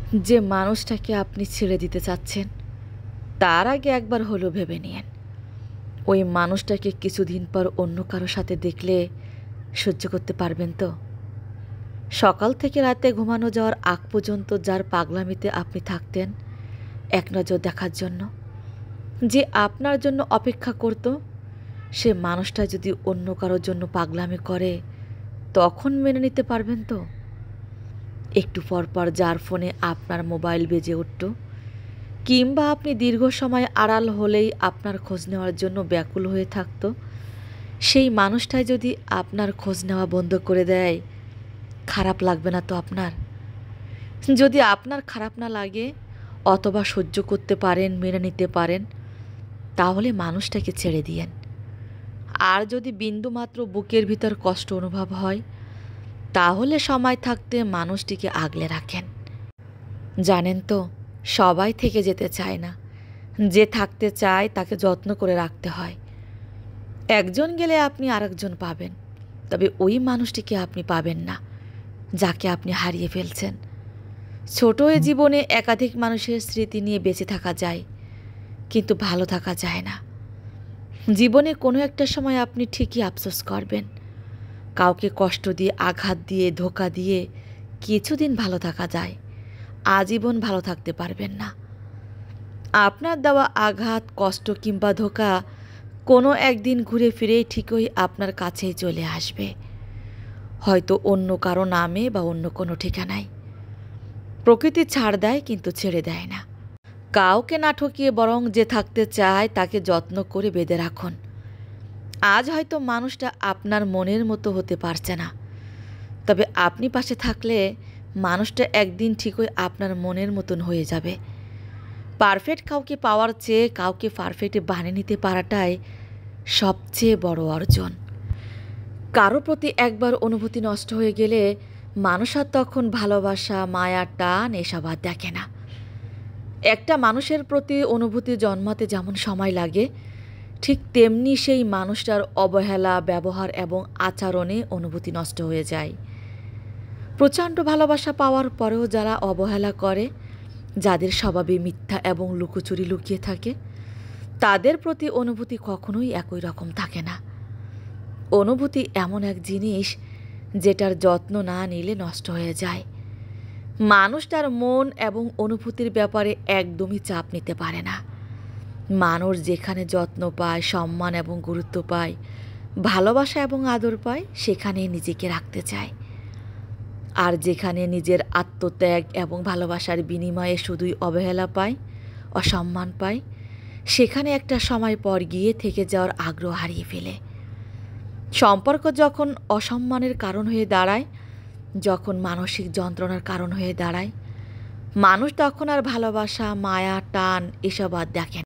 যে মানুষটাকে আপনি ছেড়ে দিতে চাচ্ছেন তার আগে একবার হলেও ভেবে নিন ওই মানুষটাকে কিছুদিন পর অন্য কারো সাথে দেখলে সহ্য করতে পারবেন তো? সকাল থেকে রাতে ঘুমানো যাওয়ার আগ পর্যন্ত যার পাগলামিতে আপনি থাকতেন এক নজর দেখার জন্য, যে আপনার জন্য অপেক্ষা করত, সে মানুষটা যদি অন্য কারোর জন্য পাগলামি করে তখন মেনে নিতে পারবেন তো? একটু পর পর যার ফোনে আপনার মোবাইল বেজে উঠত, কিংবা আপনি দীর্ঘ সময় আড়াল হলেই আপনার খোঁজ নেওয়ার জন্য ব্যাকুল হয়ে থাকত, সেই মানুষটাই যদি আপনার খোঁজ নেওয়া বন্ধ করে দেয়, খারাপ লাগবে না তো আপনার? যদি আপনার খারাপ না লাগে অথবা সহ্য করতে পারেন, মেনে নিতে পারেন, তাহলে মানুষটাকে ছেড়ে দিয়েন। আর যদি বিন্দুমাত্র বুকের ভিতর কষ্ট অনুভব হয়, তাহলে সময় থাকতে মানুষটিকে আগলে রাখেন। জানেন তো, সবাই থেকে যেতে চায় না, যে থাকতে চায় তাকে যত্ন করে রাখতে হয়। একজন গেলে আপনি আরেকজন পাবেন, তবে ওই মানুষটিকে আপনি পাবেন না যাকে আপনি হারিয়ে ফেলছেন। ছোট এ জীবনে একাধিক মানুষের স্মৃতি নিয়ে বেঁচে থাকা যায়, কিন্তু ভালো থাকা যায় না। জীবনে কোনো একটা সময় আপনি ঠিকই আফসোস করবেন। কাউকে কষ্ট দিয়ে, আঘাত দিয়ে, ধোঁকা দিয়ে কিছুদিন ভালো থাকা যায়, আজীবন ভালো থাকতে পারবেন না। আপনার দেওয়া আঘাত, কষ্ট কিংবা ধোঁকা কোনো একদিন ঘুরে ফিরেই ঠিকই আপনার কাছেই চলে আসবে, হয়তো অন্য কারো নামে বা অন্য কোনো ঠিকানায়। প্রকৃতি ছাড় দেয় কিন্তু ছেড়ে দেয় না। কাউকে না ঠকিয়ে বরং যে থাকতে চায় তাকে যত্ন করে বেঁধে রাখুন। আজ হয়তো মানুষটা আপনার মনের মতো হতে পারছে না, তবে আপনি পাশে থাকলে মানুষটা একদিন ঠিকই আপনার মনের মতন হয়ে যাবে। পারফেক্ট কাউকে পাওয়ার চেয়ে কাউকে পারফেক্ট বানিয়ে নিতে পারাটাই সবচেয়ে বড় অর্জন। কারো প্রতি একবার অনুভূতি নষ্ট হয়ে গেলে মানুষ আর তখন ভালোবাসা, মায়া, টান এসব আর দেখে না। একটা মানুষের প্রতি অনুভূতি জন্মাতে যেমন সময় লাগে, ঠিক তেমনি সেই মানুষটার অবহেলা, ব্যবহার এবং আচরণে অনুভূতি নষ্ট হয়ে যায়। প্রচণ্ড ভালোবাসা পাওয়ার পরেও যারা অবহেলা করে, যাদের স্বভাবে মিথ্যা এবং লুকোচুরি লুকিয়ে থাকে, তাদের প্রতি অনুভূতি কখনোই একই রকম থাকে না। অনুভূতি এমন এক জিনিস যেটার যত্ন না নিলে নষ্ট হয়ে যায়। মানুষ তার মন এবং অনুভূতির ব্যাপারে একদমই চাপ নিতে পারে না। মানুষ যেখানে যত্ন পায়, সম্মান এবং গুরুত্ব পায়, ভালোবাসা এবং আদর পায়, সেখানেই নিজেকে রাখতে চায়। আর যেখানে নিজের আত্মত্যাগ এবং ভালোবাসার বিনিময়ে শুধুই অবহেলা পায়, অসম্মান পায়, সেখানে একটা সময় পর গিয়ে থেকে যাওয়ার আগ্রহ হারিয়ে ফেলে। সম্পর্ক যখন অসম্মানের কারণ হয়ে দাঁড়ায়, যখন মানসিক যন্ত্রণার কারণ হয়ে দাঁড়ায়, মানুষ তখন আর ভালোবাসা, মায়া, টান এসব আর দেখে না।